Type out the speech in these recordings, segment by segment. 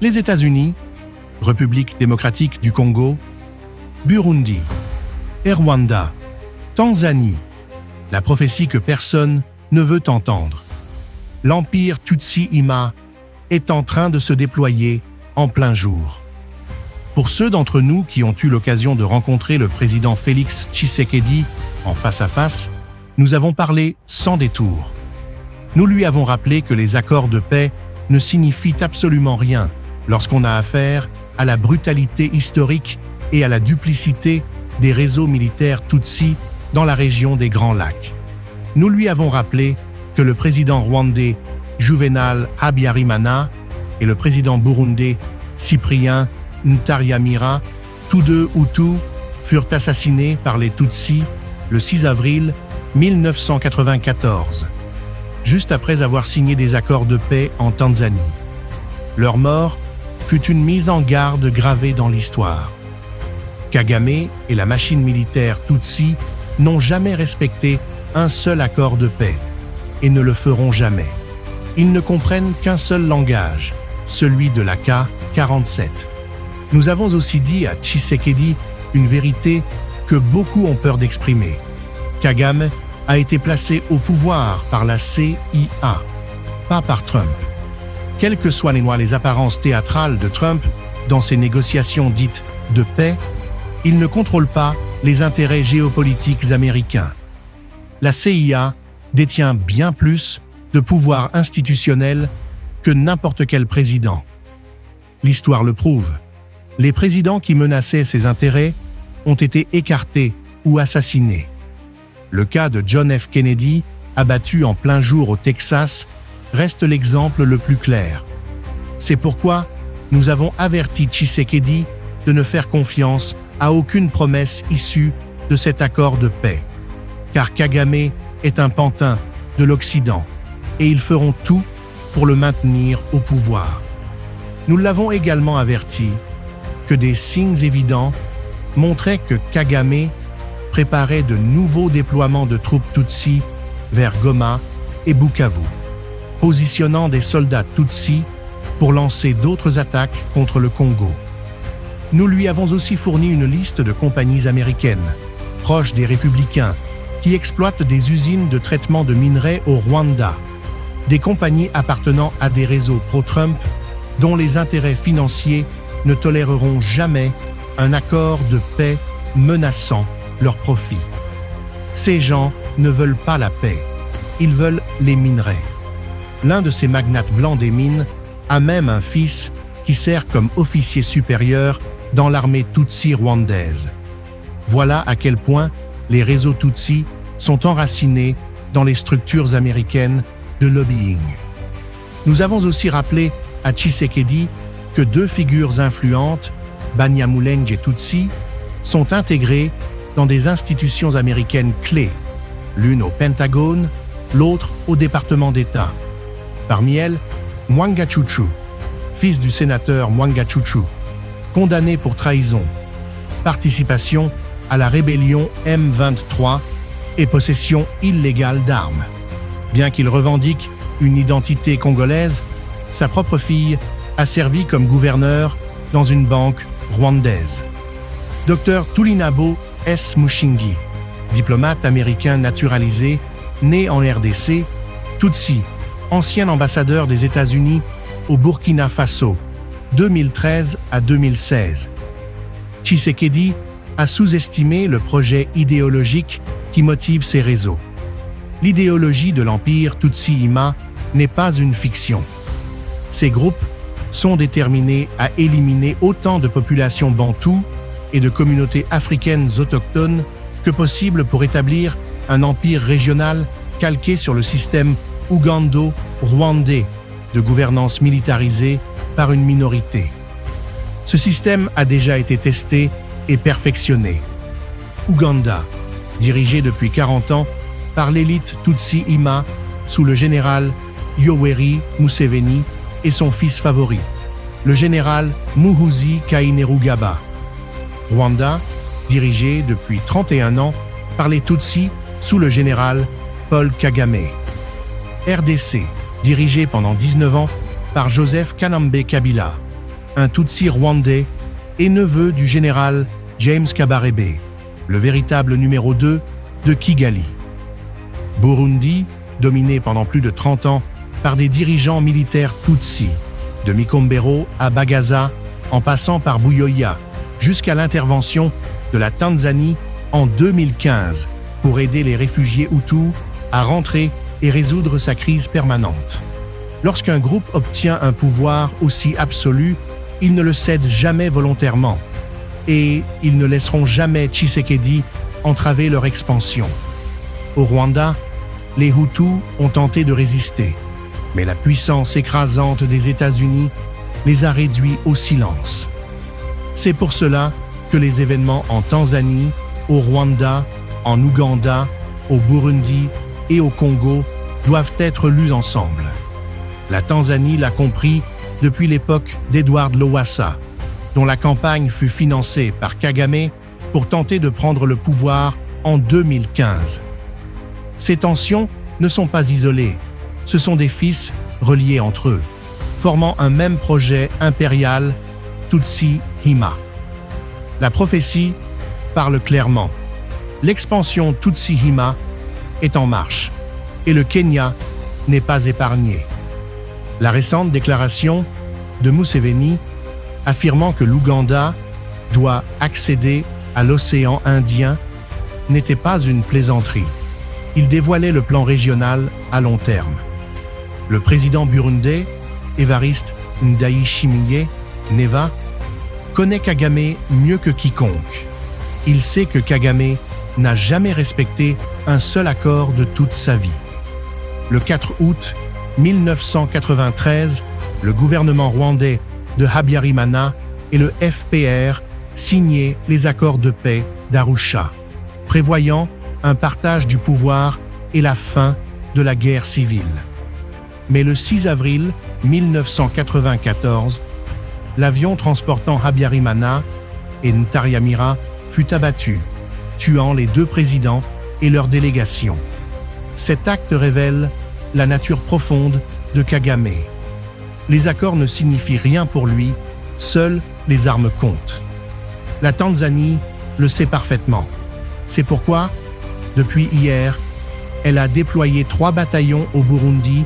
les États-Unis, République démocratique du Congo, Burundi, et Rwanda, Tanzanie, la prophétie que personne ne veut entendre. L'empire Tutsi-Ima est en train de se déployer en plein jour. Pour ceux d'entre nous qui ont eu l'occasion de rencontrer le président Félix Tshisekedi en face à face, nous avons parlé sans détour. Nous lui avons rappelé que les accords de paix ne signifient absolument rien lorsqu'on a affaire à la brutalité historique et à la duplicité des réseaux militaires Tutsi dans la région des Grands Lacs. Nous lui avons rappelé que le président rwandais Juvenal Habyarimana et le président burundais Cyprien Ntaryamira, tous deux Hutus, furent assassinés par les Tutsis le 6 avril 1994, juste après avoir signé des accords de paix en Tanzanie. Leur mort fut une mise en garde gravée dans l'histoire. Kagame et la machine militaire Tutsi n'ont jamais respecté un seul accord de paix et ne le feront jamais. Ils ne comprennent qu'un seul langage, celui de l'AK-47. Nous avons aussi dit à Tshisekedi une vérité que beaucoup ont peur d'exprimer. Kagame a été placé au pouvoir par la CIA, pas par Trump. Quelles que soient les apparences théâtrales de Trump dans ses négociations dites de paix, il ne contrôle pas les intérêts géopolitiques américains. La CIA détient bien plus de pouvoir institutionnel que n'importe quel président. L'histoire le prouve. Les présidents qui menaçaient ses intérêts ont été écartés ou assassinés. Le cas de John F. Kennedy, abattu en plein jour au Texas, reste l'exemple le plus clair. C'est pourquoi nous avons averti Tshisekedi de ne faire confiance à aucune promesse issue de cet accord de paix, car Kagame est un pantin de l'Occident et ils feront tout pour le maintenir au pouvoir. Nous l'avons également averti que des signes évidents montraient que Kagame préparait de nouveaux déploiements de troupes Tutsi vers Goma et Bukavu, positionnant des soldats Tutsi pour lancer d'autres attaques contre le Congo. Nous lui avons aussi fourni une liste de compagnies américaines, proches des républicains, qui exploitent des usines de traitement de minerais au Rwanda, des compagnies appartenant à des réseaux pro-Trump dont les intérêts financiers ne toléreront jamais un accord de paix menaçant leurs profits. Ces gens ne veulent pas la paix, ils veulent les minerais. L'un de ces magnates blancs des mines a même un fils qui sert comme officier supérieur dans l'armée Tutsi rwandaise. Voilà à quel point les réseaux Tutsi sont enracinés dans les structures américaines de lobbying. Nous avons aussi rappelé à Tshisekedi que deux figures influentes, Banyamulenge et Tutsi, sont intégrées dans des institutions américaines clés, l'une au Pentagone, l'autre au département d'État. Parmi elles, Mwanga Chuchu, fils du sénateur Mwanga Chuchu, condamné pour trahison, participation à la rébellion M23 et possession illégale d'armes. Bien qu'il revendique une identité congolaise, sa propre fille a servi comme gouverneur dans une banque rwandaise. Dr Tulinabo S. Mushingi, diplomate américain naturalisé, né en RDC, Tutsi, ancien ambassadeur des États-Unis au Burkina Faso, 2013 à 2016. Tshisekedi a sous-estimé le projet idéologique qui motive ces réseaux. L'idéologie de l'empire Tutsi-Ima n'est pas une fiction. Ces groupes sont déterminés à éliminer autant de populations bantoues et de communautés africaines autochtones que possible pour établir un empire régional calqué sur le système ougando-rwandais de gouvernance militarisée par une minorité. Ce système a déjà été testé et perfectionné. Ouganda, dirigé depuis 40 ans par l'élite Tutsi-Ima sous le général Yoweri Museveni et son fils favori, le général Muhoozi Kainerugaba. Rwanda, dirigé depuis 31 ans par les Tutsis sous le général Paul Kagame. RDC, dirigé pendant 19 ans par Joseph Kanambe Kabila. un Tutsi rwandais et neveu du général James Kabarebe, le véritable numéro 2 de Kigali. Burundi, dominé pendant plus de 30 ans par des dirigeants militaires Tutsi, de Mikombero à Bagaza, en passant par Buyoya, jusqu'à l'intervention de la Tanzanie en 2015 pour aider les réfugiés Hutus à rentrer et résoudre sa crise permanente. Lorsqu'un groupe obtient un pouvoir aussi absolu, il ne le cède jamais volontairement. Et ils ne laisseront jamais Tshisekedi entraver leur expansion. Au Rwanda, les Hutus ont tenté de résister, mais la puissance écrasante des États-Unis les a réduits au silence. C'est pour cela que les événements en Tanzanie, au Rwanda, en Ouganda, au Burundi et au Congo doivent être lus ensemble. La Tanzanie l'a compris depuis l'époque d'Edward Lowassa, dont la campagne fut financée par Kagame pour tenter de prendre le pouvoir en 2015. Ces tensions ne sont pas isolées, ce sont des fils reliés entre eux, formant un même projet impérial, Tutsi-Hima. La prophétie parle clairement. L'expansion Tutsi-Hima est en marche, et le Kenya n'est pas épargné. La récente déclaration de Museveni affirmant que l'Ouganda doit accéder à l'océan Indien n'était pas une plaisanterie. Il dévoilait le plan régional à long terme. Le président burundais, Evariste Ndayishimiye Neva, connaît Kagame mieux que quiconque. Il sait que Kagame n'a jamais respecté un seul accord de toute sa vie. Le 4 août 1993, le gouvernement rwandais de Habyarimana et le FPR signaient les accords de paix d'Arusha, prévoyant un partage du pouvoir et la fin de la guerre civile. Mais le 6 avril 1994, l'avion transportant Habyarimana et Ntaryamira fut abattu, tuant les deux présidents et leurs délégations. Cet acte révèle la nature profonde de Kagame. Les accords ne signifient rien pour lui, seules les armes comptent. La Tanzanie le sait parfaitement. C'est pourquoi, depuis hier, elle a déployé 3 bataillons au Burundi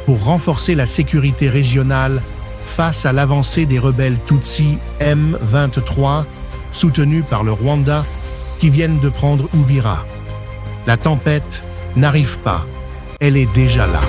pour renforcer la sécurité régionale face à l'avancée des rebelles Tutsi M23, soutenus par le Rwanda, qui viennent de prendre Uvira. La tempête n'arrive pas, elle est déjà là.